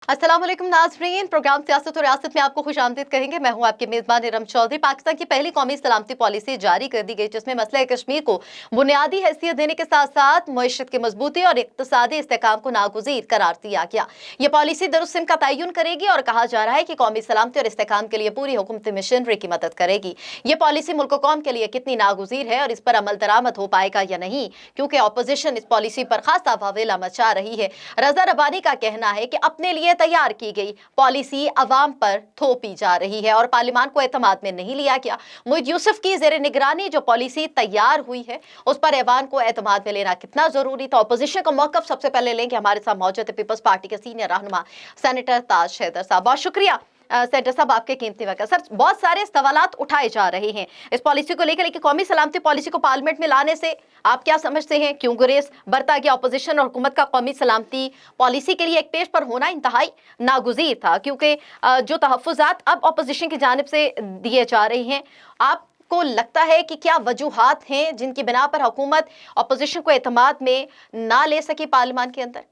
अस्सलाम वालेकुम नाज़रीन, प्रोग्राम सियासत और रियासत में आपको खुशामदीद कहेंगे। मैं हूं आपकी मेज़बान इरम चौधरी। पाकिस्तान की पहली कौमी सलामती पॉलिसी जारी कर दी गई, जिसमें मसला कश्मीर को बुनियादी हैसियत देने के साथ साथ मईशत की मजबूती और इक़्तिसादी इस्तेहकाम को नागुज़ीर करार दिया गया। ये पॉलिसी दरुस्म का तयन करेगी और कहा जा रहा है कि कौमी सलामती और इस्तेहकाम के लिए पूरी हुकूमती मिशनरी की मदद करेगी। ये पॉलिसी मुल्क कौम के लिए कितनी नागुज़ीर है और इस पर अमल दरामद हो पाएगा या नहीं, क्योंकि अपोजिशन इस पॉलिसी पर खासा वावेला मचा रही है। रजा रबानी का कहना है कि अपने लिए तैयार की गई पॉलिसी अवाम पर थोपी जा रही है और पार्लियामान को एतमाद में नहीं लिया गया। मुईद यूसुफ की जेर निगरानी जो पॉलिसी तैयार हुई है, उस पर ऐवान को एतमाद में लेना कितना जरूरी था। अपोजिशन का मौकफ सबसे पहले लेंगे। हमारे साथ मौजूद है पीपल्स पार्टी के सीनियर रहनुमा सेनेटर ताज हैदर साहब। बहुत शुक्रिया सेनेटर साहब, आपके कीमती वक्त। सर, बहुत सारे सवालात उठाए जा रहे हैं इस पॉलिसी को लेकर, लेकिन कौमी सलामती पॉलिसी को पार्लियामेंट में लाने से आप क्या समझते हैं, क्यों गुरेज बरता गया? अपोजिशन और हुकूमत का कौमी सलामती पॉलिसी के लिए एक पेज पर होना इंतहाई नागुज़ीर था, क्योंकि जो तहफ़्फ़ुज़ात अब अपोजिशन की जानिब से दिए जा रहे हैं, आपको लगता है कि क्या वजूहात हैं जिनकी बिना पर हुकूमत अपोजिशन को एतमाद में ना ले सकी पार्लियामान के अंदर?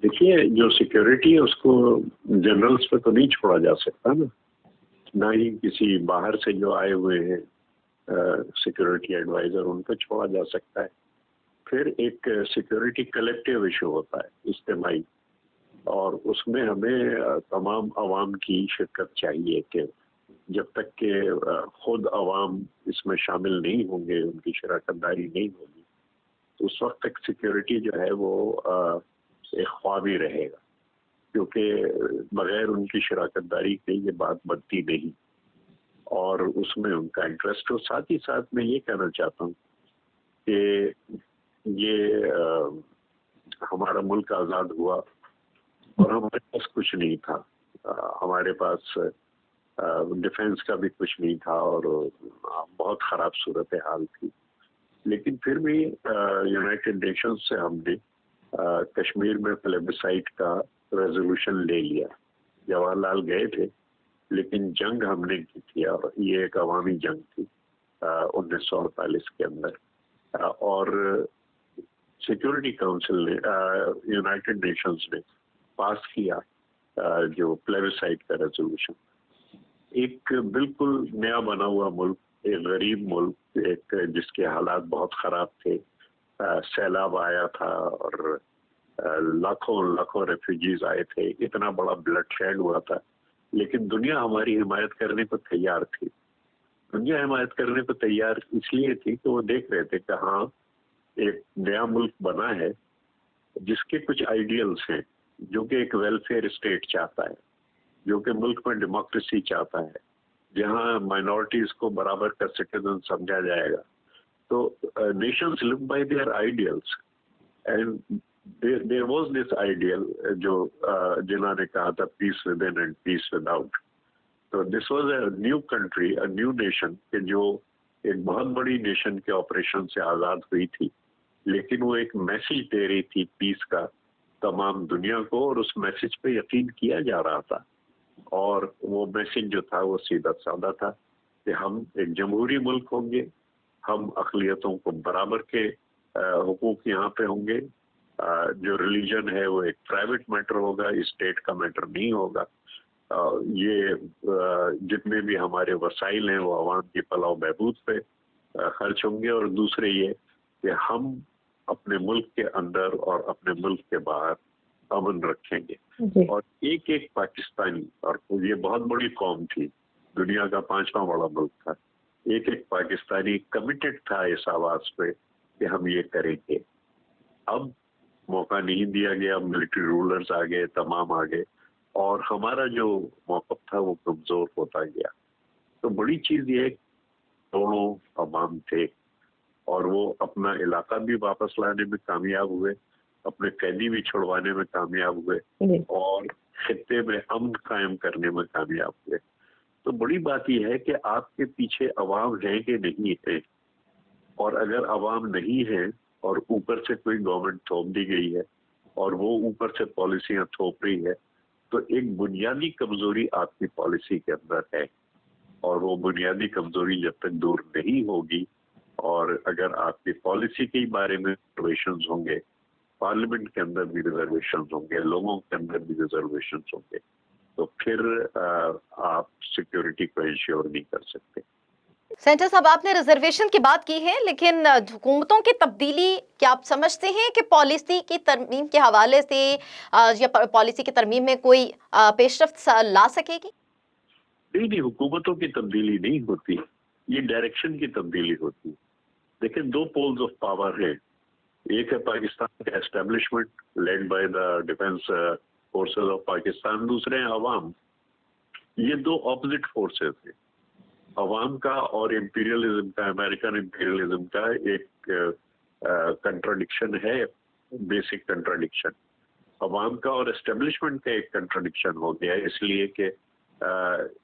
देखिए, जो सिक्योरिटी है उसको जनरल्स पे तो नहीं छोड़ा जा सकता ना ही किसी बाहर से जो आए हुए हैं सिक्योरिटी एडवाइजर उन पे छोड़ा जा सकता है। फिर एक सिक्योरिटी कलेक्टिव इशू होता है, इज्तिमाई, और उसमें हमें तमाम आवाम की शिरकत चाहिए कि जब तक के खुद आवाम इसमें शामिल नहीं होंगे, उनकी शराकतदारी नहीं होगी, तो उस वक्त तक सिक्योरिटी जो है वो एक ख्वाब ही रहेगा, क्योंकि बगैर उनकी शराकतदारी के ये बात बनती नहीं और उसमें उनका इंटरेस्ट हो। साथ ही साथ मैं ये कहना चाहता हूँ कि ये हमारा मुल्क आज़ाद हुआ और हमारे पास कुछ नहीं था, हमारे पास डिफेंस का भी कुछ नहीं था और बहुत ख़राब सूरत हाल थी। लेकिन फिर भी यूनाइटेड नेशंस से हमने कश्मीर में प्लेबिसाइट का रेजोल्यूशन ले लिया। जवाहरलाल गए थे, लेकिन जंग हमने की थी और ये एक अवामी जंग थी 1948 के अंदर। और सिक्योरिटी काउंसिल ने, यूनाइटेड नेशंस ने पास किया जो प्लेबिसाइट का रेजोल्यूशन। एक बिल्कुल नया बना हुआ मुल्क, एक गरीब मुल्क, एक जिसके हालात बहुत ख़राब थे, सैलाब आया था और लाखों लाखों रेफ्यूजीज आए थे, इतना बड़ा ब्लड शेड हुआ था, लेकिन दुनिया हमारी हिमायत करने को तैयार थी। दुनिया हिमायत करने को तैयार इसलिए थी कि वो देख रहे थे कि हाँ, एक नया मुल्क बना है जिसके कुछ आइडियल्स हैं, जो कि एक वेलफेयर स्टेट चाहता है, जो कि मुल्क में डेमोक्रेसी चाहता है, जहाँ माइनॉरिटीज को बराबर का सिटीजन समझा जाएगा। तो nations live by their ideals and there was this ideal जो जिन्होंने कहा था peace within and peace without. तो this was a new country, a new nation, कि जो एक बहुत बड़ी नेशन के ऑपरेशन से आज़ाद हुई थी, लेकिन वो एक मैसेज दे रही थी पीस का तमाम दुनिया को, और उस मैसेज पे यकीन किया जा रहा था। और वो मैसेज जो था वो सीधा साधा था कि हम एक जमहूरी मुल्क होंगे, हम अक़लियतों को बराबर के हुकूक यहाँ पे होंगे, जो रिलीजन है वो एक प्राइवेट मैटर होगा, स्टेट का मैटर नहीं होगा, ये जितने भी हमारे वसाइल हैं वो आवाम की फलाह बहबूद पे खर्च होंगे, और दूसरे ये कि हम अपने मुल्क के अंदर और अपने मुल्क के बाहर अमन रखेंगे। और एक एक पाकिस्तानी, और ये बहुत बड़ी कौम थी, दुनिया का 5वां बड़ा मुल्क था, एक एक पाकिस्तानी कमिटेड था इस आवाज पे कि हम ये करेंगे। अब मौका नहीं दिया गया, मिलिट्री रूलर्स आ गए, तमाम आ गए, और हमारा जो मौक़िफ़ था वो कमज़ोर होता गया। तो बड़ी चीज़ ये दोनों अवाम थे और वो अपना इलाका भी वापस लाने में कामयाब हुए, अपने कैदी भी छुड़वाने में कामयाब हुए और खित्ते में अमन कायम करने में कामयाब हुए। तो बड़ी बात यह है कि आपके पीछे अवाम है कि नहीं है, और अगर अवाम नहीं है और ऊपर से कोई गवर्नमेंट थोप दी गई है और वो ऊपर से पॉलिसियां थोप रही है, तो एक बुनियादी कमजोरी आपकी पॉलिसी के अंदर है, और वो बुनियादी कमजोरी जब तक दूर नहीं होगी और अगर आपकी पॉलिसी के बारे में ऑब्जर्वेशंस होंगे पार्लियामेंट के अंदर भी रिजर्वेशन होंगे, लोगों के अंदर भी रिजर्वेशन होंगे, तो फिर आप सिक्योरिटी को इंश्योर नहीं कर सकते। सेंटर साहब, आपने रिजर्वेशन की बात की है, लेकिन हुकूमतों की तब्दीली क्या आप समझते हैं कि पॉलिसी की तरमीम के हवाले से या पॉलिसी की तरमीम में कोई पेशरफ्त ला सकेगी? नहीं नहीं, हुकूमतों की तब्दीली नहीं होती, ये डायरेक्शन की तब्दीली होती है। देखिए, दो पोल्स ऑफ पावर है। एक है पाकिस्तान का establishment led by the defence forces of Pakistan, दूसरे हैं अवाम। ये दो ऑपोजिट फोर्सेस हैं। अवाम का और इंपीरियलिज्म का, अमेरिकन इंपीरियलिज्म का एक कंट्राडिक्शन है, बेसिक कंट्राडिक्शन। अवाम का और एस्टेब्लिशमेंट का एक कंट्राडिक्शन हो गया है, इसलिए कि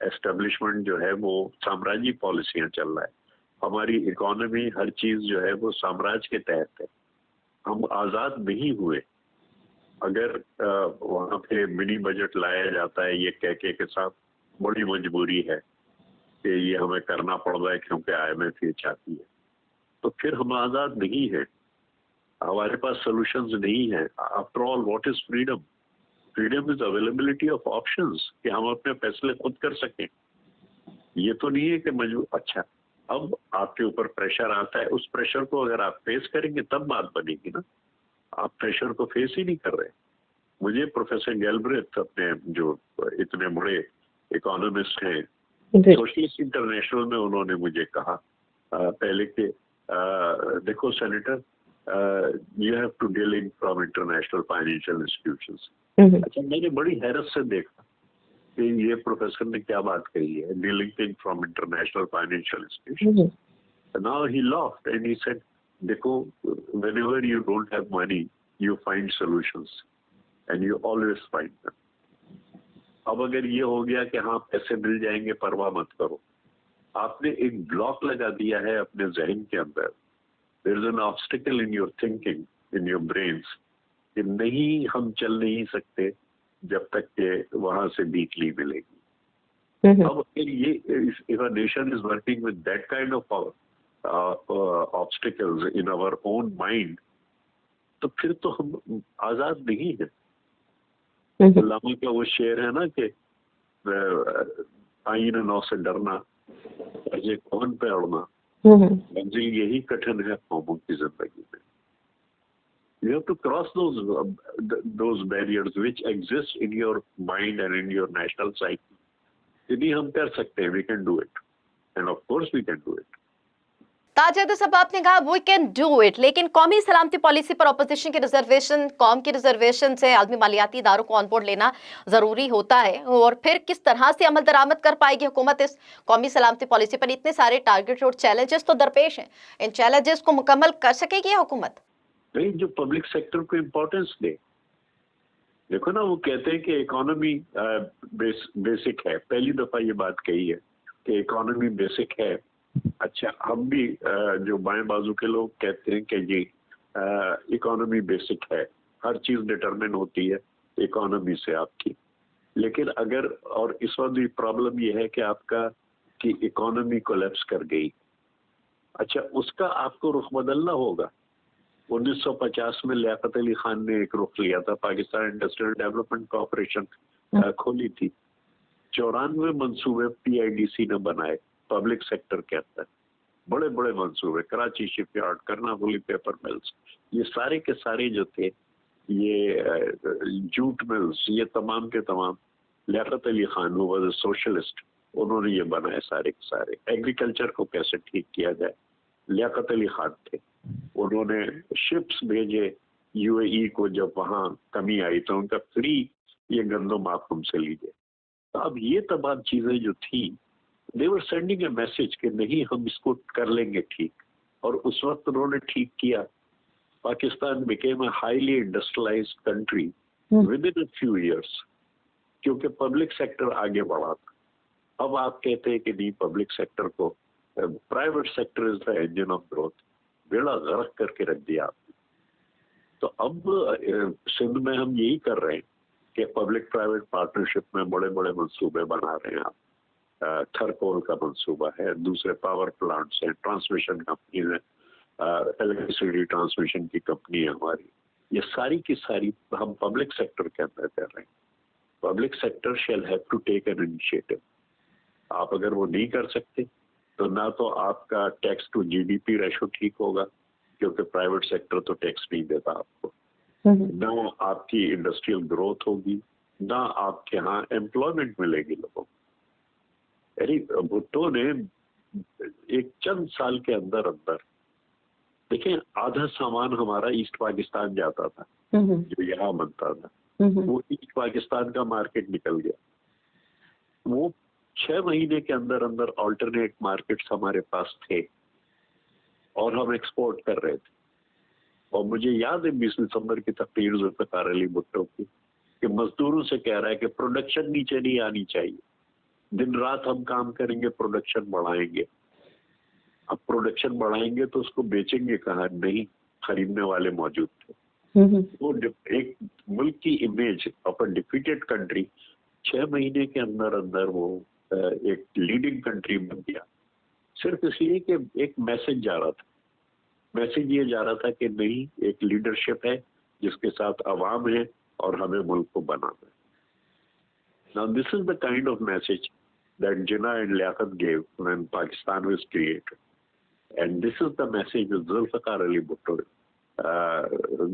एस्टेब्लिशमेंट जो है वो साम्राज्य पॉलिसियां चल रहा है। हमारी इकोनॉमी, हर चीज जो है वो साम्राज्य के तहत है। हम आजाद नहीं हुए। अगर वहां पे मिनी बजट लाया जाता है ये कह के साथ बड़ी मजबूरी है कि ये हमें करना पड़ रहा है क्योंकि IMF ये चाहती है, तो फिर हम आजाद नहीं है। हमारे पास सॉल्यूशंस नहीं है। After all, what is freedom? Freedom is availability of options, कि हम अपने फैसले खुद कर सकें। ये तो नहीं है कि मजबूर। अच्छा, अब आपके ऊपर प्रेशर आता है, उस प्रेशर को अगर आप फेस करेंगे तब बात बनेगी ना। आप प्रेशर को फेस ही नहीं कर रहे। मुझे प्रोफेसर गैलब्रेथ, अपने जो इतने बड़े इकोनॉमिस्ट हैं, सोशलिस्ट इंटरनेशनल में उन्होंने मुझे कहा पहले कि देखो senator, you have to dealing from international financial institutions. अच्छा, मैंने बड़ी हैरत से देखा कि ये प्रोफेसर ने क्या बात कही है, dealing from international financial institutions. Now he laughed and he said, देखो, whenever you don't have money, you find solutions and you always find them. अब अगर ये हो गया कि हाँ पैसे मिल जाएंगे, परवाह मत करो, आपने एक ब्लॉक लगा दिया है अपने जहन के अंदर। There is an obstacle in your thinking, in your brains, कि नहीं, हम चल नहीं सकते जब तक के वहां से भीख नहीं मिलेगी। अब अगर ये, if a nation is working with that kind of obstacles in our own mind, तो फिर तो हम आजाद नहीं है। लामा का वो शेर है ना कि आईन नौ से डरना, कर्जे कौन पे उड़ना, मंजिल यही कठिन है कौमों की जिंदगी में। You have to cross those barriers which exist in your mind and in your national psyche. यदि हम कर सकते हैं, we can do it, and of course we can do it. ताजद साहब, आपने कहा वी कैन डू इट, लेकिन कौमी सलामती पॉलिसी पर अपोजिशन की रिजर्वेशन, कौम की रिजर्वेशन से आलमी मालियाती इदारों को ऑन बोर्ड लेना जरूरी होता है, और फिर किस तरह से अमल दरामद कर पाएगी हुकूमत इस कौमी सलामती पॉलिसी पर? इतने सारे टारगेट और चैलेंजेस तो दरपेश हैं, इन चैलेंजेस को मुकम्मल कर सकेगी हुकूमत? नहीं, जो पब्लिक सेक्टर को इम्पोर्टेंस दे। देखो ना, वो कहते हैं कि इकोनॉमी बेसिक है। पहली दफा ये बात कही है कि इकोनॉमी बेसिक है। अच्छा, हम भी जो बाएं बाजू के लोग कहते हैं कि जी इकोनॉमी बेसिक है, हर चीज डिटरमिन होती है इकोनॉमी से आपकी। लेकिन अगर, और इस वक्त भी प्रॉब्लम ये है कि आपका कि इकोनॉमी कोलैप्स कर गई। अच्छा, उसका आपको रुख बदलना होगा। 1950 में लियाकत अली खान ने एक रुख लिया था, पाकिस्तान इंडस्ट्रियल डेवलपमेंट कॉर्पोरेशन खोली थी। 94 मंसूबे PIDC ने बनाए पब्लिक सेक्टर के अंदर, बड़े बड़े मंसूबे, कराची शिपयार्ड, कर्नाफुली पेपर मिल्स, ये सारे के सारे जो थे, ये जूट मिल्स, ये तमाम के तमाम लियाकत अली खान, वो वाज अ सोशलिस्ट, उन्होंने ये बनाए सारे के सारे। एग्रीकल्चर को कैसे ठीक किया जाए, लियाकत अली खान थे। उन्होंने शिप्स भेजे UAE को, जब वहां कमी आई तो उनका फ्री ये गंदम आप हमसे लीजिए। तो अब ये तमाम चीजें जो थी, दे वर सेंडिंग ए मैसेज कि नहीं, हम इसको कर लेंगे ठीक, और उस वक्त उन्होंने ठीक किया। Pakistan became a highly industrialised country with in a few years, क्योंकि पब्लिक सेक्टर आगे बढ़ा था। अब आप कहते हैं कि नहीं, पब्लिक सेक्टर को, private sector is the engine of growth, बेड़ा गर्क करके रख दिया आपने। तो अब सिंध में हम यही कर रहे हैं कि पब्लिक प्राइवेट पार्टनरशिप में बड़े बड़े मंसूबे बना रहे हैं आप। थरकोल का मंसूबा है, दूसरे पावर प्लांट्स हैं, ट्रांसमिशन कंपनी है, इलेक्ट्रिसिटी ट्रांसमिशन की कंपनी है हमारी, ये सारी की सारी हम पब्लिक सेक्टर के अंदर कर रहे हैं। Public sector shall have to take an initiative. आप अगर वो नहीं कर सकते तो ना तो आपका टैक्स टू जीडीपी रेशो ठीक होगा, क्योंकि प्राइवेट सेक्टर तो टैक्स नहीं देता आपको, ना आपकी इंडस्ट्रियल ग्रोथ होगी, ना आपके यहाँ एम्प्लॉयमेंट मिलेगी लोगों को। यानी भुट्टो ने एक चंद साल के अंदर अंदर, देखिए आधा सामान हमारा ईस्ट पाकिस्तान जाता था, जो यहाँ बनता था, वो ईस्ट पाकिस्तान का मार्केट निकल गया। वो 6 महीने के अंदर अंदर ऑल्टरनेट मार्केट्स हमारे पास थे और हम एक्सपोर्ट कर रहे थे। और मुझे याद है 20 दिसंबर की तकरीर जुल्फ़िकार अली भुट्टो की, कि मजदूरों से कह रहा है कि प्रोडक्शन नीचे नहीं आनी चाहिए, दिन रात हम काम करेंगे, प्रोडक्शन बढ़ाएंगे। अब प्रोडक्शन बढ़ाएंगे तो उसको बेचेंगे कहाँ? नहीं, खरीदने वाले मौजूद थे। वो एक मुल्क की image of a defeated country 6 महीने के अंदर अंदर वो एक लीडिंग कंट्री बन गया, सिर्फ इसलिए कि एक मैसेज जा रहा था। मैसेज ये जा रहा था कि नहीं, एक लीडरशिप है जिसके साथ अवाम है और हमें मुल्क को बनाना है। Now this is the kind of message that Jinnah and Liaquat gave when Pakistan was created, and this is the message that Zulfikar Ali Bhutto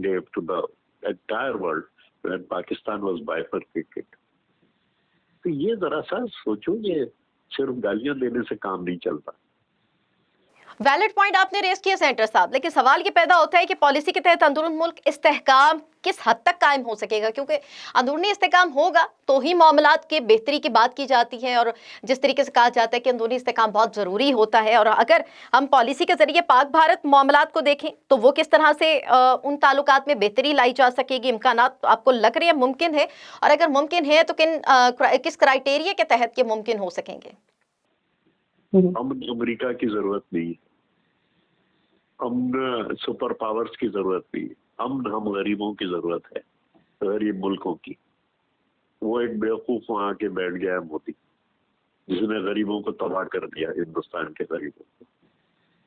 gave to the entire world when Pakistan was bifurcated. तो ये जरा सा सोचो, ये सिर्फ गालियां देने से काम नहीं चलता। वैलिड पॉइंट आपने रेस किया सेंटर साहब, लेकिन सवाल ये पैदा होता है कि पॉलिसी के तहत अंदरून मुल्क इस्तेहकाम किस हद तक कायम हो सकेगा, क्योंकि अंदरूनी इस्तेहकाम होगा तो ही मामलात के बेहतरी की बात की जाती है। और जिस तरीके से कहा जाता है कि अंदरूनी इस्तेहकाम बहुत ज़रूरी होता है, और अगर हम पॉलिसी के जरिए पाक भारत मामलात को देखें तो वो किस तरह से उन ताल्लुकात में बेहतरी लाई जा सकेगी, इम्कानात तो आपको लग रहे हैं मुमकिन है, और अगर मुमकिन है तो किस क्राइटेरिया के तहत ये मुमकिन हो सकेंगे? अमेरिका की जरूरत नहीं है, अमन सुपर पावर्स की जरूरत नहीं है, अमन हम गरीबों की जरूरत है, गरीब मुल्कों की। वो एक बेवकूफ वहां आके बैठ गया है मोदी, जिसने गरीबों को तबाह कर दिया, हिंदुस्तान के गरीबों को।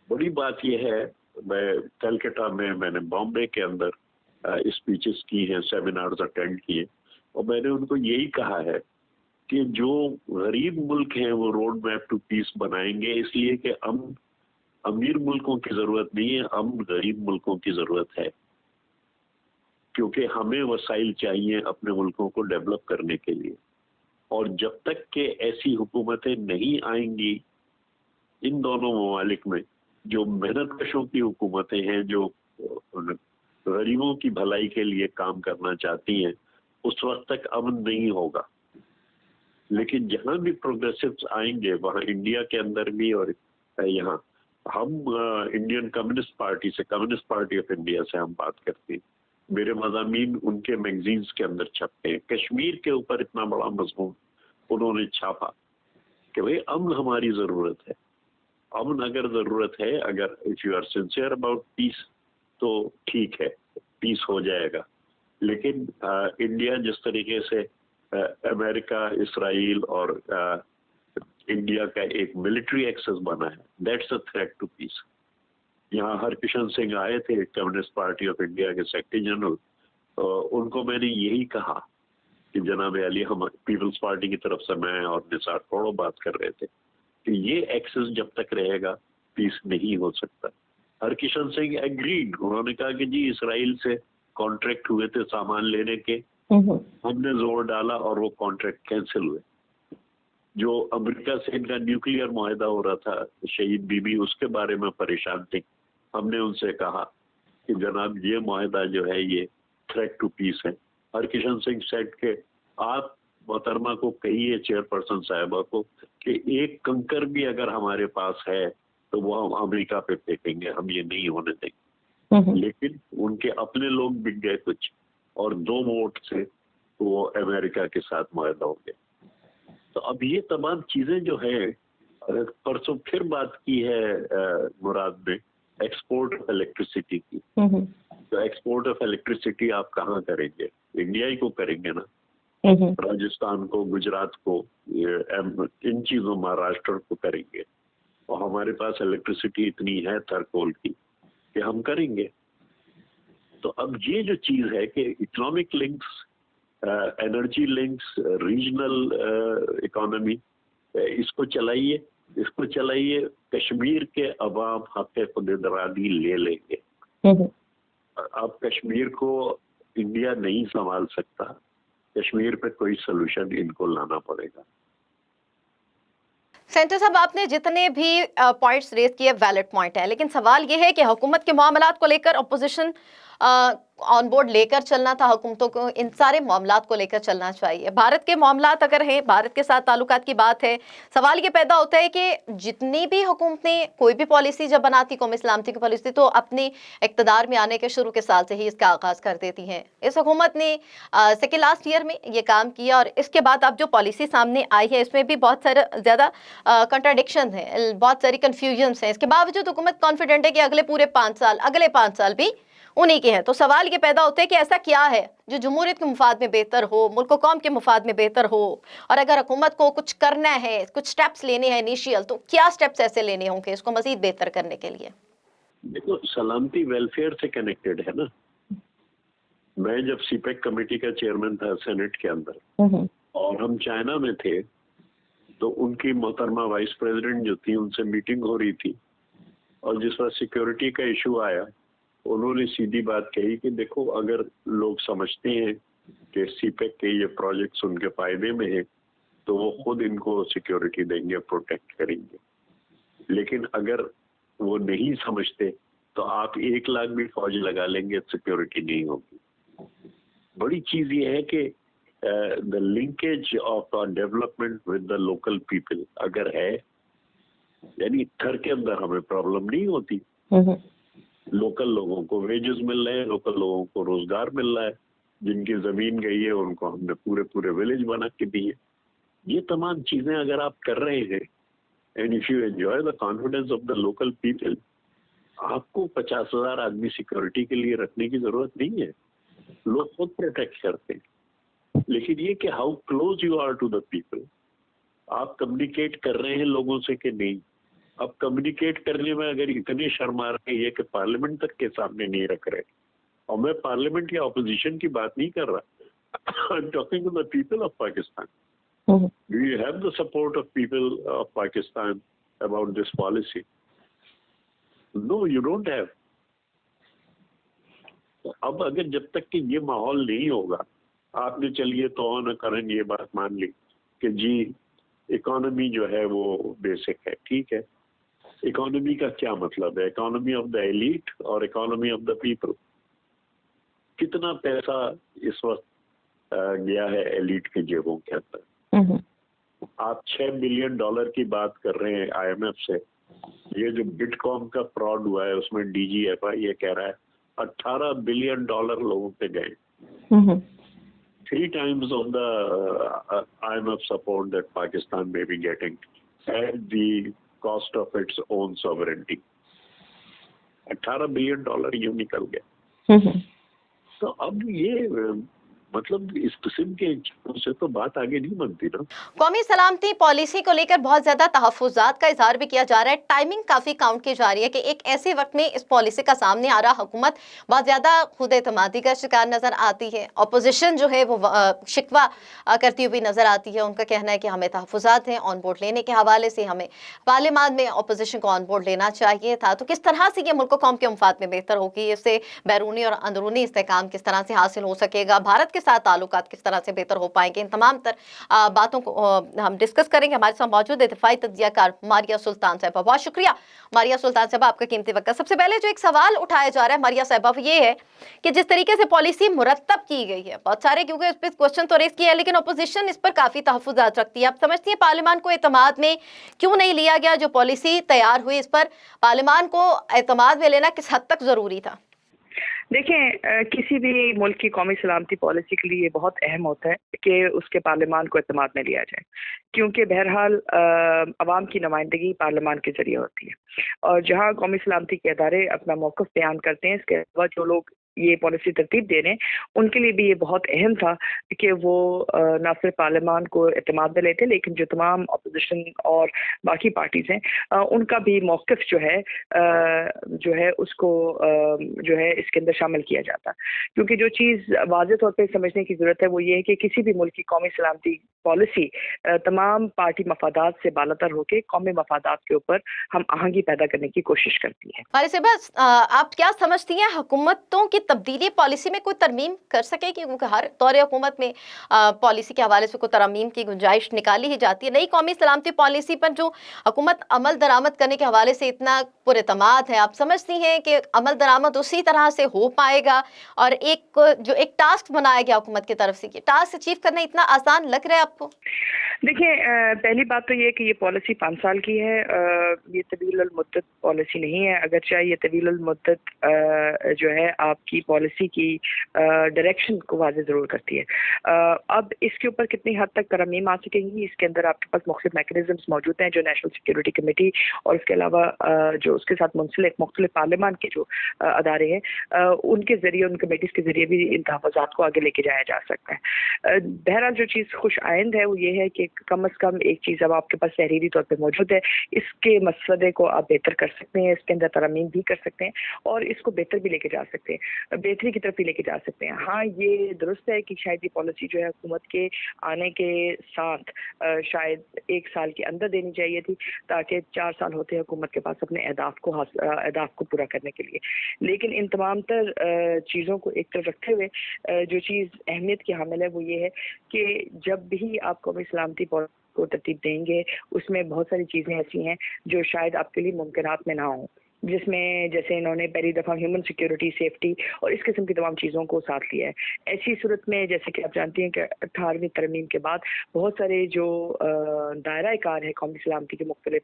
बड़ी बात यह है, मैं कलकत्ता में, मैंने बॉम्बे के अंदर स्पीचेस की हैं, सेमिनार्स अटेंड किए, और मैंने उनको यही कहा है कि जो गरीब मुल्क हैं वो रोड मैप टू पीस बनाएंगे, इसलिए कि अमीर मुल्कों की जरूरत नहीं है, गरीब मुल्कों की जरूरत है, क्योंकि हमें वसाइल चाहिए अपने मुल्कों को डेवलप करने के लिए। और जब तक के ऐसी हुकूमतें नहीं आएंगी इन दोनों ममालिक में, जो मेहनतकशों की हुकूमतें हैं, जो गरीबों की भलाई के लिए काम करना चाहती हैं, उस वक्त तक अमन नहीं होगा। लेकिन जहां भी प्रोग्रेसिव्स आएंगे, वहां इंडिया के अंदर भी और यहाँ, हम इंडियन कम्युनिस्ट पार्टी से, कम्युनिस्ट पार्टी ऑफ इंडिया से हम बात करते हैं, मेरे मज़ामीन उनके मैगजीन्स के अंदर छपते हैं। कश्मीर के ऊपर इतना बड़ा मजमून उन्होंने छापा कि भाई अमन हमारी ज़रूरत है। अमन अगर ज़रूरत है, अगर if you are sincere about peace तो ठीक है, पीस हो जाएगा। लेकिन इंडिया जिस तरीके से अमेरिका, इसराइल और इंडिया का एक मिलिट्री एक्सेस बना है, that's a threat to peace. यहाँ हरकिशन सिंह आए थे, कम्युनिस्ट पार्टी ऑफ इंडिया के सेक्रेटरी जनरल, उनको मैंने यही कहा कि जनाब अली, हम पीपल्स पार्टी की तरफ से मैं और निसार थोड़ो बात कर रहे थे कि ये एक्सेस जब तक रहेगा पीस नहीं हो सकता। हरकिशन सिंह एग्रीड, उन्होंने कहा कि जी इसराइल से कॉन्ट्रैक्ट हुए थे सामान लेने के, हमने जोर डाला और वो कॉन्ट्रैक्ट कैंसिल हुए। जो अमेरिका से इनका न्यूक्लियर मुआहदा हो रहा था, शहीद बीबी, उसके बारे में परेशान थे। हमने उनसे कहा कि जनाब ये मुआहदा जो है ये थ्रेट टू पीस है। हरकिशन सिंह सेट के आप मोहतरमा को कहिए, चेयरपर्सन साहिबा को, कि एक कंकर भी अगर हमारे पास है तो वो हम अमेरिका पे फेंकेंगे, हम ये नहीं होने देंगे। लेकिन उनके अपने लोग बिक गए कुछ, और 2 वोट से वो अमेरिका के साथ मुआहदा हो गया। तो अब ये तमाम चीजें जो है, परसों फिर बात की है मुराद में एक्सपोर्ट ऑफ इलेक्ट्रिसिटी की। तो एक्सपोर्ट ऑफ इलेक्ट्रिसिटी आप कहाँ करेंगे? इंडिया ही को करेंगे ना, राजस्थान को, गुजरात को, इन चीजों, महाराष्ट्र को करेंगे। और हमारे पास इलेक्ट्रिसिटी इतनी है थर्कोल की कि हम करेंगे। तो अब ये जो चीज है कि economic links, energy links, regional economy, इसको चलाइए, कश्मीर के अवाम हक़ खुदइरादी ले लेंगे। अब कश्मीर को इंडिया नहीं संभाल सकता, कश्मीर पे कोई सोल्यूशन इनको लाना पड़ेगा। सेंटर साहब, आपने जितने भी पॉइंट्स रेज किए वैलिड पॉइंट है, लेकिन सवाल ये है कि हुकूमत के मामलात को लेकर अपोजिशन ऑन बोर्ड लेकर चलना था, हुकूमतों को इन सारे मामलात को लेकर चलना चाहिए। भारत के मामलात अगर हैं, भारत के साथ ताल्लुकात की बात है, सवाल ये पैदा होता है कि जितनी भी हुकूमतें कोई भी पॉलिसी जब बनाती, कौमी सलामती की पॉलिसी, तो अपने इक़्तिदार में आने के शुरू के साल से ही इसका आगाज़ कर देती हैं। इस हुकूमत ने सेकेंड लास्ट ईयर में ये काम किया और इसके बाद अब जो पॉलिसी सामने आई है इसमें भी बहुत सारे ज़्यादा कंट्राडिक्शन है, बहुत सारी कन्फ्यूजन्स हैं। इसके बावजूद हुकूमत कॉन्फिडेंट है कि अगले 5 साल भी उन्हीं के हैं। तो सवाल ये पैदा होता है कि ऐसा क्या है जो जमहूरियत के मुफाद में बेहतर हो, मुल्क व कौम के मुफाद में बेहतर हो, और अगर हुकूमत को कुछ करना है, कुछ स्टेप्स लेने हैं इनिशियल, तो क्या स्टेप्स ऐसे लेने होंगे इसको मजीद बेहतर करने के लिए? देखो, सलामती वेलफेयर से कनेक्टेड है ना। मैं जब सीपेक कमेटी का चेयरमैन था सेनेट के अंदर और हम चाइना में थे, तो उनकी मोहतरमा वाइस प्रेसिडेंट जो थी उनसे मीटिंग हो रही थी और जिस वक्त सिक्योरिटी का इशू आया, उन्होंने सीधी बात कही कि देखो, अगर लोग समझते हैं कि सीपेक के ये प्रोजेक्ट्स उनके फायदे में है तो वो खुद इनको सिक्योरिटी देंगे, प्रोटेक्ट करेंगे। लेकिन अगर वो नहीं समझते तो आप 1 लाख भी फौज लगा लेंगे, सिक्योरिटी नहीं होगी। बड़ी चीज ये है कि the linkage of development with the local people अगर है, यानी घर के अंदर हमें प्रॉब्लम नहीं होती, लोकल लोगों को वेजेस मिल रहे हैं, लोकल लोगों को रोजगार मिल रहा है, जिनकी जमीन गई है उनको हमने पूरे विलेज बना के दिए। ये तमाम चीजें अगर आप कर रहे हैं, and if you enjoy the confidence of the local people, आपको 50,000 आदमी सिक्योरिटी के लिए रखने की जरूरत नहीं है, लोग खुद प्रोटेक्ट करते हैं। लेकिन ये कि how close you are to the people, आप कम्युनिकेट कर रहे हैं लोगों से कि नहीं। अब कम्युनिकेट करने में अगर इतने शर्म आ रहे हैं कि पार्लियामेंट तक के सामने नहीं रख रहे, और मैं पार्लियामेंट या ऑपोजिशन की बात नहीं कर रहा, I am talking to the people of Pakistan. Do you have the support of people of Pakistan about this policy? No, you don't have. अब अगर जब तक कि ये माहौल नहीं होगा, आपने चलिए तो ऑन करन ये बात मान ली कि जी इकोनॉमी जो है वो बेसिक है, ठीक है। इकोनॉमी का क्या मतलब है? इकोनॉमी ऑफ द एलीट और इकोनॉमी ऑफ द पीपल। कितना पैसा इस वक्त गया है एलीट के जेबों के अंदर? आप $6 बिलियन की बात कर रहे हैं IMF से। ये जो बिटकॉइन का फ्रॉड हुआ है उसमें DGFI ये कह रहा है $18 बिलियन लोगों पे गए। 3 times of the IMF support that Pakistan may be getting at the cost of its own sovereignty. $18 billion यूं निकल गए। तो अब ये मतलब इस किस्म के चीजों से तो बात आगे नहीं बनती ना। कौमी सलामती पॉलिसी को लेकर बहुत ज्यादा तहफ्फुज़ात का इजहार भी किया जा रहा है, टाइमिंग काफी काउंट की जा रही है कि एक ऐसे वक्त में इस पॉलिसी का सामने आ रहा हुकूमत बहुत ज्यादा खुद एतमादी का शिकार नजर आती है। अपोजिशन जो है वो शिकवा करती हुई नजर आती है। उनका कहना है कि हमें तहफ्फुज़ात हैं ऑन बोर्ड लेने के हवाले से, हमें पार्लियामान में अपोजिशन को ऑन बोर्ड लेना चाहिए था। तो किस तरह से ये मुल्क कौम के मुफाद में बेहतर होगी, इससे बैरूनी और अंदरूनी इस्तेहकाम किस तरह से हासिल हो सकेगा, भारत के साथ ताल्लुकात किस तरह से बेहतर हो पाएंगे, इन तमाम बातों को हम डिस्कस करेंगे। हमारे साथ मौजूद है दिफाई तज्जियाकार मारिया सुल्तान साहिबा। बहुत शुक्रिया मारिया सुल्तान साहिबा, आपका कीमती वक्त। सबसे पहले जो एक सवाल उठाया जा रहा है मारिया साहिबा, वो ये है कि जिस तरीके से पॉलिसी मुरत्तब की गई है, बहुत सारे क्योंकि इस पर क्वेश्चन तो रेज किया है, लेकिन अपोजिशन इस पर काफी तहफ्फुज़ात रखती है। आप समझती है पार्लियामान को एतमाद में क्यों नहीं लिया गया? जो पॉलिसी तैयार हुई इस पर पार्लियामान को एतमाद में लेना किस हद तक जरूरी था? देखें, किसी भी मुल्क की कौमी सलामती पॉलिसी के लिए ये बहुत अहम होता है कि उसके पार्लियामान को एतमाद में लिया जाए, क्योंकि बहरहाल अवाम की नुमाइंदगी पार्लियामान के जरिए होती है। और जहाँ कौमी सलामती के अदारे अपना मौक़िफ़ बयान करते हैं, इसके अलावा जो लोग ये पॉलिसी तरतीब दे रहे हैं उनके लिए भी ये बहुत अहम था कि वो ना सिर्फ पार्लियामान को एतमाद में लेते, लेकिन जो तमाम अपोजिशन और बाकी पार्टीज हैं उनका भी मौक़िफ़ जो है उसको जो है इसके अंदर शामिल किया जाता। क्योंकि जो चीज़ वाज़ेह तौर पे समझने की ज़रूरत है वो ये है कि किसी भी मुल्क की कौमी सलामती पॉलिसी तमाम पार्टी मफादात से बालातर होकर कौमी मफादात के ऊपर हम आहंगी पैदा करने की कोशिश करती है। बस आप क्या समझती हैं, हुकूमतों की तब्दीली पॉलिसी में कोई तरमीम कर सकेगी? क्योंकि हर दौरे हुकूमत में पॉलिसी के हवाले से कोई तरमीम की गुंजाइश निकाली ही जाती है। नई कौमी सलामती पॉलिसी पर जो हुकूमत अमल दरामद करने के हवाले से इतना पुरएतमाद है, आप समझती हैं कि अमल दरामद उसी तरह से हो पाएगा? और एक टास्क बनाया गया हुकूमत की तरफ से, ये टास्क अचीव करना इतना आसान लग रहा है आपको? देखिए, पहली बात तो ये कि ये पॉलिसी 5 साल की है। ये तवील-उल-मुद्दत पॉलिसी नहीं है, अगरचे ये तवील-उल-मुद्दत जो है आपकी पॉलिसी की डायरेक्शन को वाज़ेह ज़रूर करती है। अब इसके ऊपर कितनी हद तक तरमीम आ सकेंगी, इसके अंदर आपके पास मुख्तलिफ मैकेनिज़म्स मौजूद हैं, जो नेशनल सिक्योरिटी कमेटी और उसके अलावा जो उसके साथ मुंसलिक मुख्तलिफ पार्लियामान के जो अदारे हैं उनके ज़रिए, उन कमेटीज़ के ज़रिए भी इन तहफ़्फ़ुज़ात को आगे लेके जाया जा सकता है। बहरहाल जो चीज़ खुश आइंद है वो ये है कि कम अज़ कम एक चीज़ अब आपके पास तहरीरी तौर पे मौजूद है, इसके मसवदे को आप बेहतर कर सकते हैं, इसके अंदर तरमीम भी कर सकते हैं और इसको बेहतर भी लेके जा सकते हैं, बेहतरी की तरफ भी लेके जा सकते हैं। हाँ, ये दुरुस्त है कि शायद ये पॉलिसी जो है हुकूमत के आने के साथ शायद 1 साल के अंदर देनी चाहिए थी, ताकि 4 साल होते हैं हुकूमत के पास अपने अहदाफ को पूरा करने के लिए। लेकिन इन तमाम तर चीज़ों को एक तरफ रखते हुए जो चीज़ अहमियत की हामिल है वो ये है कि जब भी आप कौमी सलामती को तरतीब देंगे, उसमें बहुत सारी चीज़ें ऐसी हैं जो शायद आपके लिए मुमकिनात में ना हों, जिसमें जैसे इन्होंने पहली दफ़ा ह्यूमन सिक्योरिटी, सेफ्टी और इस किस्म की तमाम चीज़ों को साथ लिया है। ऐसी सूरत में जैसे कि आप जानती हैं कि 18वीं तरमीम के बाद बहुत सारे जो दायरा कार है कौमी सलामती के मुख्तलिफ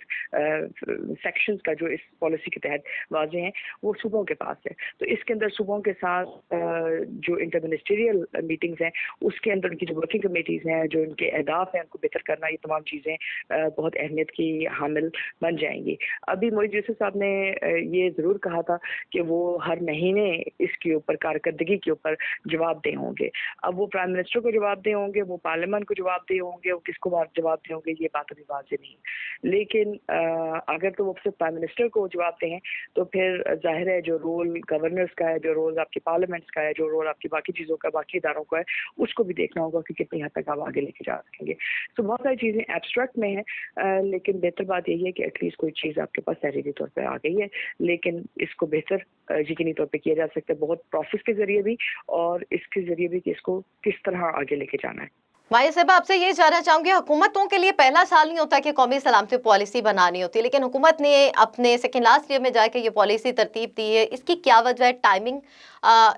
सेक्शंस का जो इस पॉलिसी के तहत वाज़ेह हैं, वो सूबों के पास है। तो इसके अंदर सूबों के साथ जो इंटर मिनिस्ट्रियल मीटिंग्स हैं, उसके अंदर उनकी जो वर्किंग कमेटीज़ हैं, जो उनके अहदाफ हैं, उनको बेहतर करना, ये तमाम चीज़ें बहुत अहमियत की हामिल बन जाएंगी। अभी मोईद यूसुफ साहब ने ये ज़रूर कहा था कि वो हर महीने इसके ऊपर कारकर्दगी के ऊपर जवाबदेह होंगे। अब वो प्राइम मिनिस्टर को जवाबदेह होंगे, वो पार्लियामेंट को जवाबदेह होंगे, वो किसको जवाबदेह होंगे, ये बात अभी वाज़ेह नहीं। लेकिन अगर तो वो सिर्फ प्राइम मिनिस्टर को जवाबदेह हैं, तो फिर ज़ाहिर है जो रोल गवर्नर्स का है, जो रोल आपकी पार्लियामेंट्स का है, जो रोल आपकी बाकी चीज़ों का, बाकी इदारों का है, उसको भी देखना होगा कि कितनी हद तक आप आगे लेके जा सकेंगे। तो बहुत सारी चीज़ें एब्स्ट्रैक्ट में हैं, लेकिन बेहतर बात यही है कि एटलीस्ट कोई चीज़ आपके पास तहरीरी तौर पर आ गई है, लेकिन इसको बेहतर यकीनी तौर पे किया जा सकता है, बहुत प्रोसेस के जरिए भी और इसके जरिए भी कि इसको किस तरह आगे लेके जाना है। माहिर साहब, आपसे ये जानना चाहूंगी, हुकूमतों के लिए पहला साल नहीं होता कि कौमी सलामती पॉलिसी बनानी होती है, लेकिन हुकूमत ने अपने सेकेंड लास्ट ईयर में जाकर ये पॉलिसी तरतीब दी है, इसकी क्या वजह है? टाइमिंग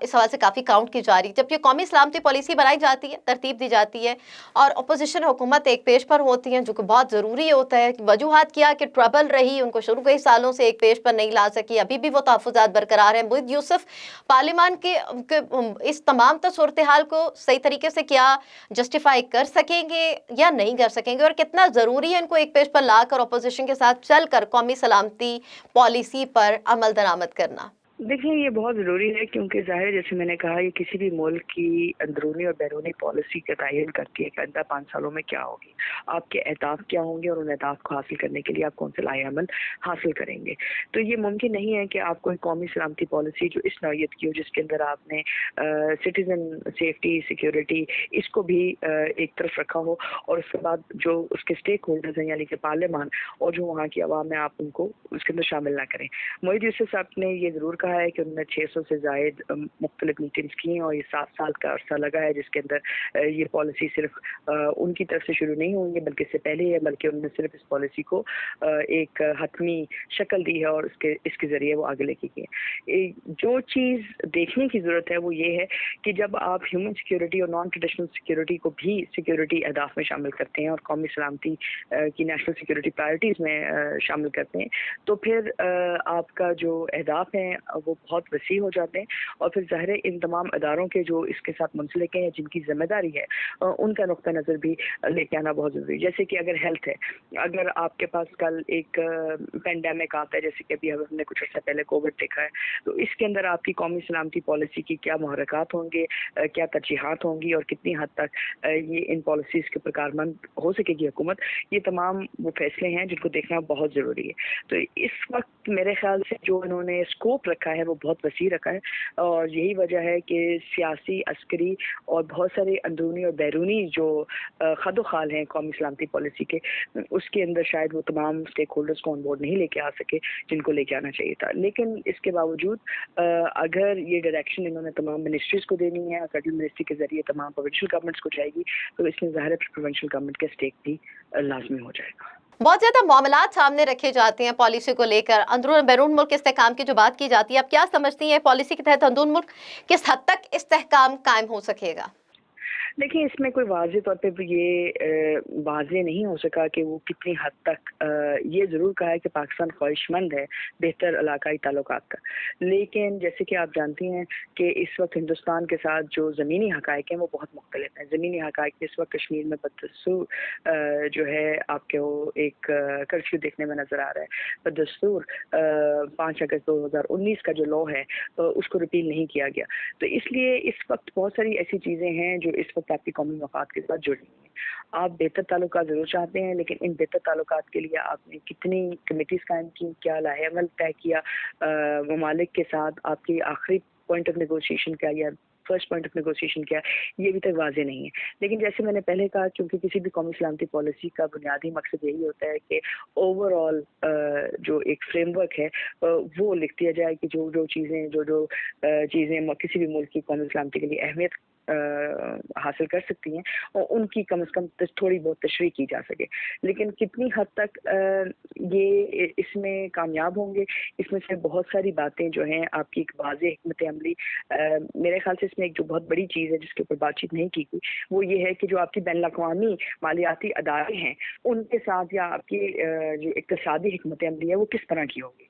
इस हवाले से काफ़ी काउंट की जा रही है। जब ये कौमी सलामती पॉलिसी बनाई जाती है, तरतीब दी जाती है और अपोजिशन हुकूमत एक पेज पर होती हैं, जो कि बहुत ज़रूरी होता है। वजूहत किया कि ट्रबल रही, उनको शुरू कई सालों से एक पेज पर नहीं ला सकी, अभी भी वो तहफ़्फ़ुज़ात बरकरार हैं। मोईद यूसुफ, पार्लियामान के इस तमाम सूरत हाल को सही तरीके से क्या जस्टिफाई कर सकेंगे या नहीं कर सकेंगे, और कितना ज़रूरी है इनको एक पेज पर लाकर अपोजिशन के साथ चलकर कौमी सलामती पॉलिसी पर अमल दरामद करना? देखिए, ये बहुत ज़रूरी है क्योंकि ज़ाहिर है, जैसे मैंने कहा, ये किसी भी मुल्क की अंदरूनी और बैरूनी पॉलिसी का तयन करती है कि आइंदा 5 सालों में क्या होगी, आपके अहदाफ क्या होंगे और उन अहदाफ को हासिल करने के लिए आप कौन से लाए-अमल हासिल करेंगे। तो ये मुमकिन नहीं है कि आप कोई कौमी सलामती पॉलिसी जो इस नौइयत की हो, जिसके अंदर आपने सिटीज़न सेफ्टी, सिक्योरिटी, इसको भी एक तरफ रखा हो और उसके बाद जो उसके स्टेक होल्डर्स हैं, यानी कि पार्लियामान और जो वहाँ की आवाम है, आप उनको उसके अंदर शामिल ना करें। मोईद यूसुफ साहब ने ये ज़रूर कहा है कि उन्होंने 600 से ज़ायद मुख्तलिफ मीटिंग्स की हैं और ये 7 साल का अरसा लगा है, जिसके अंदर ये पॉलिसी सिर्फ उनकी तरफ से शुरू नहीं होंगी बल्कि इससे पहले है, बल्कि उन्होंने सिर्फ इस पॉलिसी को एक हतमी शक्ल दी है और इसके ज़रिए वो आगे लेके गए। जो चीज़ देखने की ज़रूरत है वो ये है कि जब आप ह्यूमन सिक्योरिटी और नॉन ट्रेडिशनल सिक्योरिटी को भी सिक्योरिटी अहदाफ में शामिल करते हैं और कौमी सलामती की नेशनल सिक्योरिटी प्रायोरिटीज़ में शामिल करते हैं, तो फिर आपका जो अहदाफ हैं वो बहुत वसी हो जाते हैं और फिर ज़ाहिर है इन तमाम अदारों के जो इसके साथ मुंसलिक हैं या जिनकी जिम्मेदारी है उनका नुक्ता नज़र भी लेके आना बहुत ज़रूरी है। जैसे कि अगर हेल्थ है, अगर आपके पास कल एक पेंडेमिक आता है, जैसे कि अभी हमने कुछ अर्सा पहले कोविड देखा है, तो इसके अंदर आपकी कौमी सलामती पॉलिसी की क्या मुहर्रकात होंगे, क्या तरजीहात होंगी और कितनी हद तक ये इन पॉलिसीज़ के ऊपर कारमंद हो सकेगी हुकूमत, ये तमाम वो फैसले हैं जिनको देखना बहुत ज़रूरी है। तो इस वक्त मेरे ख्याल से जो इन्होंने स्कोप रखा है वो बहुत वसी रखा है और यही वजह है कि सियासी, अस्करी और बहुत सारे अंदरूनी और बैरूनी जो खदोखाल हैं कौमी सलामती पॉलिसी के, उसके अंदर शायद वो तमाम स्टेक होल्डर्स को ऑन बोर्ड नहीं लेके आ सके जिनको लेके आना चाहिए था। लेकिन इसके बावजूद अगर ये डायरेक्शन इन्होंने तमाम मिनिस्ट्रीज़ को देनी है, फेडरल मिनिस्ट्री के जरिए तमाम प्रोविंशियल गवर्नमेंट्स को जाएगी, तो इसमें ज़ाहिर है प्रोविंशियल गवर्नमेंट का स्टेक भी लाजमी हो जाएगा। बहुत ज्यादा मामलात सामने रखे जाते हैं पॉलिसी को लेकर, अंदरून बैरून मुल्क इस्तेहकाम की जो बात की जाती है, आप क्या समझती हैं पॉलिसी के तहत अंदरून मुल्क किस हद तक इस्तेहकाम कायम हो सकेगा? देखिए, इसमें कोई वाज़ेह तौर पे ये वाज़ेह नहीं हो सका कि वो कितनी हद तक ये ज़रूर कहा है कि पाकिस्तान ख्वाहिशमंद है बेहतर इलाकाई ताल्लुकात का। लेकिन जैसे कि आप जानती हैं कि इस वक्त हिंदुस्तान के साथ जो ज़मीनी हक़ाइक़ हैं वो बहुत मुख्तलिफ हैं। ज़मीनी हक़ाइक़ इस वक्त कश्मीर में बदस्तूर जो है आपके वो एक कर्फ्यू देखने में नज़र आ रहा है। बदस्तूर 5 अगस्त 2019 का जो लॉ है उसको रिपील नहीं किया गया। तो इसलिए इस वक्त बहुत सारी ऐसी चीज़ें हैं जो इस वक्त आपकी कौमी मफाद के साथ जुड़ी हैं। आप बेहतर ताल्लुकात ज़रूर चाहते हैं, लेकिन इन बेहतर ताल्लुकात के लिए आपने कितनी कमेटीज़ कायम की, क्या लाहेअमल तय किया ममालिक के साथ, आपकी आखिरी पॉइंट ऑफ नेगोशिएशन क्या या फर्स्ट पॉइंट ऑफ नेगोशिएशन क्या, ये अभी तक वाज़ेह नहीं है। लेकिन जैसे मैंने पहले कहा, क्योंकि किसी भी कौमी सलामती पॉलिसी का बुनियादी मकसद यही होता है कि ओवरऑल जो एक फ्रेमवर्क है वो लिख दिया जाए कि जो चीज़ें किसी भी मुल्क की कौमी सलामती के लिए अहमियत हासिल कर सकती हैं और उनकी कम से कम थोड़ी बहुत तशरीह की जा सके। लेकिन कितनी हद तक ये इसमें कामयाब होंगे, इसमें से बहुत सारी बातें जो हैं आपकी एक वाज़ेह हिकमत अमली, मेरे ख्याल से इसमें एक जो बहुत बड़ी चीज़ है जिसके ऊपर बातचीत नहीं की गई, वो ये है कि जो आपकी बैनुल-अक़वामी मालियाती अदारे हैं उनके साथ या आपकी जो इक़्तिसादी हिकमत अमली है वो किस तरह की होगी।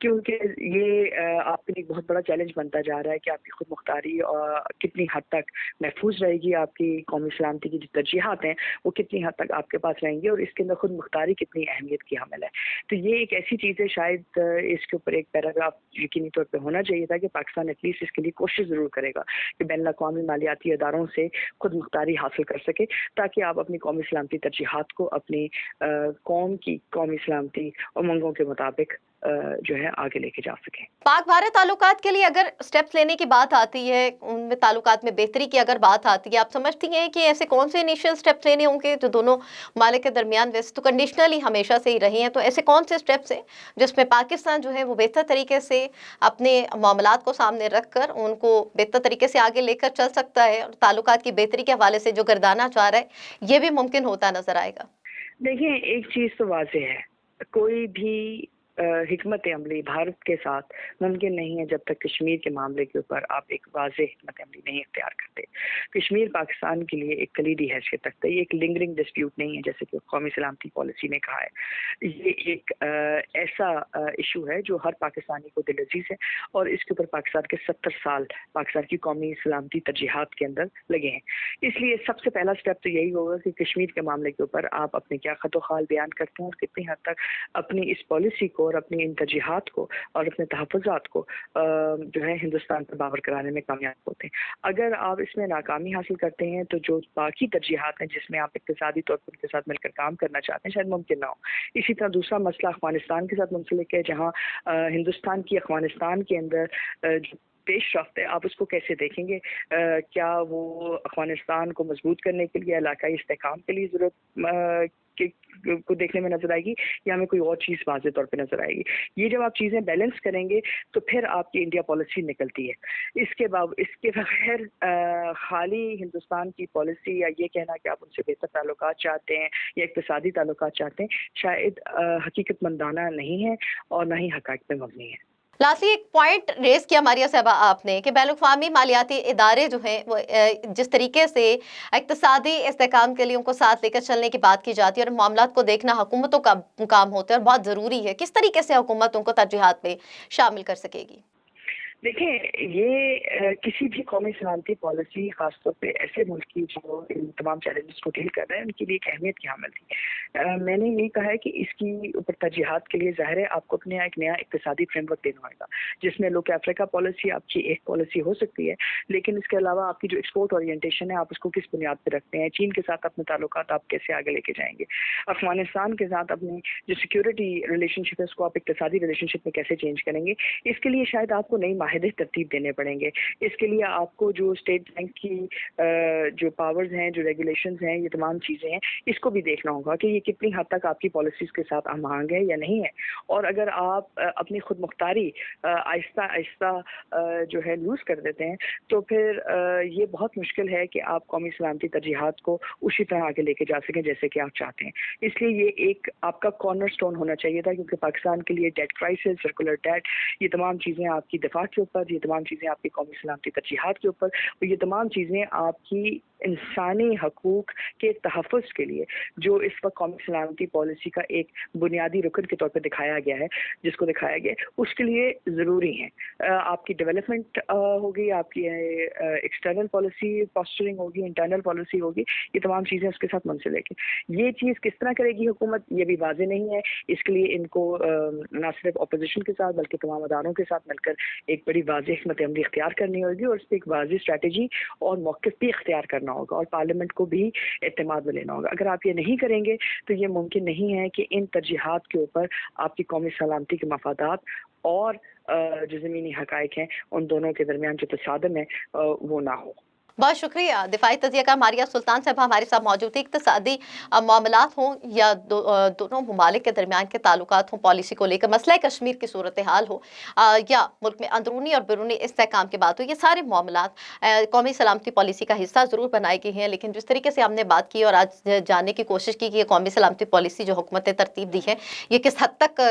क्योंकि ये आपके लिए बहुत बड़ा चैलेंज बनता जा रहा है कि आपकी खुद मुख्तारी और कितनी हद तक महफूज रहेगी, आपकी कौमी सलामती की जो तरजीहात हैं वो कितनी हद तक आपके पास रहेंगी और इसके अंदर खुद मुख्तारी कितनी अहमियत की हामिल है। तो ये एक ऐसी चीज़ है, शायद इसके ऊपर एक पैराग्राफ यकीनी तौर पर होना चाहिए था कि पाकिस्तान एटलीस्ट इसके लिए कोशिश ज़रूर करेगा कि बैनुल-अक़वामी मालियाती अदारों से खुद मुख्तारी हासिल कर सके, ताकि आप अपनी कौमी सलामती तरजीहात को अपनी कौम की कौमी सलामती उमंगों के मुताबिक जो है आगे लेके जा सकें। पाक भारत ताल्लुकात के लिए अगर स्टेप्स लेने की बात आती है, उनमें ताल्लुकात में बेहतरी की अगर बात आती है, आप समझती हैं कि ऐसे कौन से इनिशियल स्टेप्स लेने होंगे जो दोनों मालिक के दरमियान वैसे तो कंडीशनली हमेशा से ही रहे हैं, तो ऐसे कौन से स्टेप्स हैं जिसमें पाकिस्तान जो है वो बेहतर तरीके से अपने मामलात को सामने रख कर उनको बेहतर तरीके से आगे लेकर चल सकता है और ताल्लुकात की बेहतरी के हवाले से जो गर्दाना चाह रहा है ये भी मुमकिन होता नजर आएगा? देखिए, एक चीज़ तो वाज़ेह है, कोई भी हिकमत अमली भारत के साथ मुमकिन नहीं है जब तक कश्मीर के मामले के ऊपर आप एक वाज़ेह हिकमत अमली नहीं इख्तियार करते। कश्मीर पाकिस्तान के लिए एक कलीदी हैसियत रखता है, ये एक लिंगरिंग डिस्प्यूट नहीं है जैसे कि कौमी सलामती पॉलिसी ने कहा है। ये एक ऐसा इशू है जो हर पाकिस्तानी को दिलअज़ीज़ है और इसके ऊपर पाकिस्तान के 70 साल पाकिस्तान की कौमी सलामती तरजीहात के अंदर लगे हैं। इसलिए सबसे पहला स्टेप तो यही होगा कि कश्मीर के मामले के ऊपर आप अपने क्या खतोखाल बयान करते हैं और कितनी हद तक अपनी इस पॉलिसी को और अपनी इन तरजीहात को और अपने तहफ़्फ़ुज़ात को जो है हिंदुस्तान पर बावर कराने में कामयाब होते हैं। अगर आप इसमें नाकामी हासिल करते हैं तो जो बाकी तरजीहात हैं जिसमें आप इक़्तिसादी तौर पर उनके साथ मिलकर काम करना चाहते हैं शायद मुमकिन ना हो। इसी तरह दूसरा मसला अफ़गानिस्तान के साथ मुंसलिक है, जहाँ हिंदुस्तान की अफ़गानिस्तान के अंदर जो पेशरफ्त है आप उसको कैसे देखेंगे? क्या वो अफ़गानिस्तान को मजबूत करने के लिए इलाकाई इस्तेहकाम के लिए ज़रूरत को देखने में नजर आएगी या हमें कोई और चीज़ वाज़ेह तौर पे नजर आएगी? ये जब आप चीज़ें बैलेंस करेंगे तो फिर आपकी इंडिया पॉलिसी निकलती है। इसके बगैर खाली हिंदुस्तान की पॉलिसी या ये कहना कि आप उनसे बेहतर ताल्लुकात चाहते हैं या इक़्तिसादी ताल्लुकात चाहते हैं शायद हकीकतमंदाना नहीं है और ना ही हक़ाइक़ पे मबनी है। लास्टली एक पॉइंट रेस किया मारिया साहबा आपने कि बैनुल-अक़वामी मालियाती इदारे जो हैं वो जिस तरीके से इक़्तिसादी इस्तेहकाम के लिए उनको साथ लेकर चलने की बात की जाती है और मामलात को देखना हुकूमतों का काम होता है और बहुत ज़रूरी है, किस तरीके से हुकूमत उनको तरजीहात में शामिल कर सकेगी? देखिए, ये किसी भी कौमी सलामती पॉलिसी खासतौर पे ऐसे मुल्क की जो इन तमाम चैलेंजेस को डील कर रहे हैं उनके लिए एक अहमियत की हामिल थी। मैंने यही कहा है कि इसकी ऊपर तरजीहात के लिए ज़ाहिर है आपको अपने यहाँ एक नया इक़्तिसादी फ्रेमवर्क देना होगा, जिसमें लोक अफ्रीका पॉलिसी आपकी एक पॉलिसी हो सकती है, लेकिन इसके अलावा आपकी जो एक्सपोर्ट ओरिएंटेशन है आप उसको किस बुनियाद पे रखते हैं, चीन के साथ अपने ताल्लुकात आप कैसे आगे लेके जाएंगे, अफगानिस्तान के साथ अपनी जो सिक्योरिटी रिलेशनशिप है उसको आप इक़्तिसादी रिलेशनशिप में कैसे चेंज करेंगे। इसके लिए शायद आपको नई माहिदे तरतीब देने पड़ेंगे। इसके लिए आपको जो स्टेट बैंक की जो पावर्स हैं, जो रेगुलेशंस हैं, ये तमाम चीज़ें हैं, इसको भी देखना होगा कि ये कितनी हद तक आपकी पॉलिसीज़ के साथ हमआहंग है या नहीं है। और अगर आप अपनी खुद मुख्तारी आहिस्ता आहिस्ता जो है लूज़ कर देते हैं, तो फिर ये बहुत मुश्किल है कि आप कौमी सलामती तरजीहात को उसी तरह आगे लेके जा सकें जैसे कि आप चाहते हैं। इसलिए ये एक आपका कॉर्नरस्टोन होना चाहिए था, क्योंकि पाकिस्तान के लिए डेट क्राइसिस, सर्कुलर डेट, ये तमाम चीज़ें आपकी दिफा के ऊपर, ये तमाम चीज़ें आपकी कौमी सलामती तरजीहात के ऊपर, और ये तमाम चीज़ें आपकी इंसानी हकूक़ के तहफ़्फ़ुज़ के लिए जो इस वक्त कौमी सलामती पॉलिसी का एक बुनियादी रुकन के तौर पे दिखाया गया है, जिसको दिखाया गया है, उसके लिए ज़रूरी हैं। आपकी डेवलपमेंट होगी, आपकी एक्सटर्नल पॉलिसी पोस्चरिंग होगी, इंटरनल पॉलिसी होगी, ये तमाम चीज़ें उसके साथ मुंसलिक हैं। ये चीज़ किस तरह करेगी हुकूमत, ये भी वाज़ेह नहीं है। इसके लिए इनको ना सिर्फ अपोजिशन के साथ बल्कि तमाम अदारों के साथ मिलकर एक बड़ी वाज़ेह हिकमत अमली इख्तियार करनी होगी, और उस पर एक वाज़ेह स्ट्रैटेजी और मौक़िफ़ भी इख्तियार करना होगा, और पार्लियामेंट को भी एतमाद में लेना होगा। अगर आप ये नहीं करेंगे तो ये मुमकिन नहीं है कि इन तरजीहात के ऊपर आपकी कौमी सलामती के मफादात और जो ज़मीनी हक़ाइक़ हैं उन दोनों के दरमियान जो तसादम है वो ना हो। बहुत शुक्रिया। दिफाई तज़ियाकार मारिया सुल्तान साहब हमारे साथ मौजूद थी। इक़्तिसादी मामलात हों या दोनों ममालिक के दरमियान के ताल्लुकात हों, पॉलिसी को लेकर मसला कश्मीर की सूरत हाल हो, या मुल्क में अंदरूनी और बैरूनी इस्तेहकाम की बात हो, ये सारे मामलात कौमी सलामती पॉलिसी का हिस्सा ज़रूर बनाई गई हैं। लेकिन जिस तरीके से हमने बात की और आज जानने की कोशिश की कि ये कौमी सलामती पॉलिसी जो हुकूमत ने तरतीब दी है, ये किस हद तक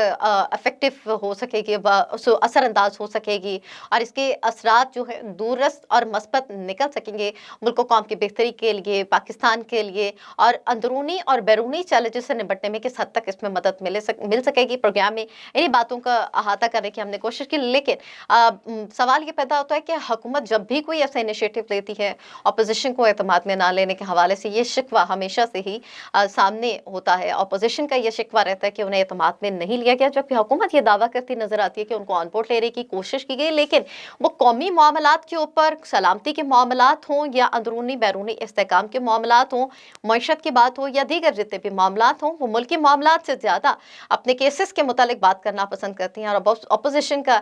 इफ़ेक्टिव हो सकेगी, असरअंदाज हो सकेगी, और इसके असरात जो है दूररस और मस्बत निकल सकेंगे मुल्क कौम की बेहतरी के लिए, पाकिस्तान के लिए, और अंदरूनी और बैरूनी चैलेंजेस से निपटने में किस हद तक इसमें मदद मिल सकेगी। प्रोग्राम में इन्हीं बातों का अहाता करने की हमने कोशिश की। लेकिन सवाल ये पैदा होता है कि हुकूमत जब भी कोई ऐसा इनिशिएटिव लेती है, अपोजिशन को एतमाद में ना लेने के हवाले से ये शिकवा हमेशा से ही सामने होता है। अपोजिशन का ये शिकवा रहता है कि उन्हें एतमाद में नहीं लिया गया, जबकि हुकूमत ये दावा करती नजर आती है कि उनको ऑन बोर्ड लेने की कोशिश की गई। लेकिन वो कौमी मामलात के ऊपर, सलामती के मामलात हों या अंदरूनी बैरूनी इस्तेहकाम के मामलात हों, मईशत की बात हो या दीगर जितने भी मामलात हों, वो मुल्की मामलात से ज़्यादा अपने केसेस के मुतालिक बात करना पसंद करती हैं। और अपोजिशन का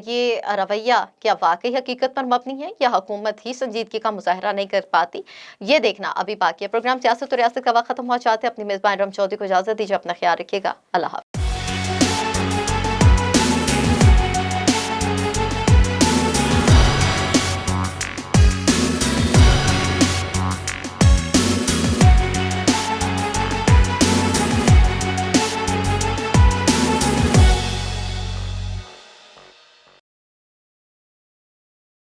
ये रवैया क्या वाकई हकीकत पर मबनी है या हुकूमत ही संजीदगी का मुजाहरा नहीं कर पाती, ये देखना अभी बाकी है। प्रोग्राम सियासत और रियासत का वक्त खत्म हुआ। चाहते हैं अपनी मेज़बान रम चौधरी को इजाज़त दीजिए। अपना ख्याल रखिएगा। अल्लाह हाफ़िज़।